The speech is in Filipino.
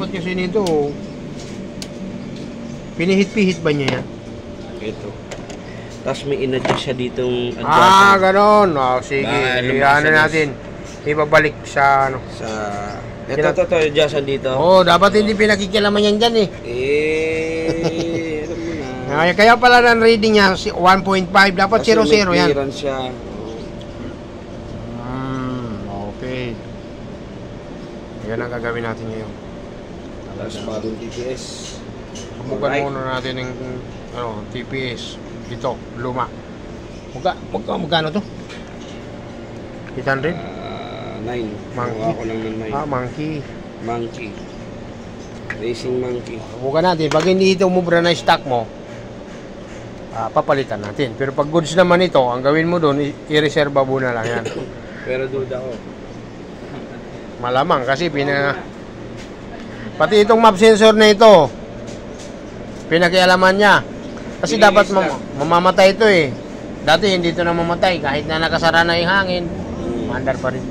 dapat kasi nito, pinihit-pihit ba niya yan? Ito. Tapos may in-adjust siya ditong adjustment. Ganon. Sige, ano natin. Ibabalik sa ano. Sa... Ito, adjustment dito. Dapat hindi pinakikialaman yan dyan alam mo na. Kaya pala ng reading niya, 1.5. Dapat 0.0 yan. Siya. Okay. Yan ang gagawin natin ngayon. Tapos bagong TPS. Subukan muna natin yung TPS. Dito, luma. Magkano to? 800? 9. Monkey. Ako lang ng 9. Monkey. Racing monkey. Subukan natin. Pag hindi ito umubra na stock mo, papalitan natin. Pero pag goods naman ito, ang gawin mo doon, i-reserva mo na lang yan. Pero duda ko. Malamang kasi pati itong map sensor na ito, pinakialaman niya. Kasi dapat mamamatay ito Dati hindi ito na mamatay. Kahit na nakasara na yung hangin, maandar pa rin.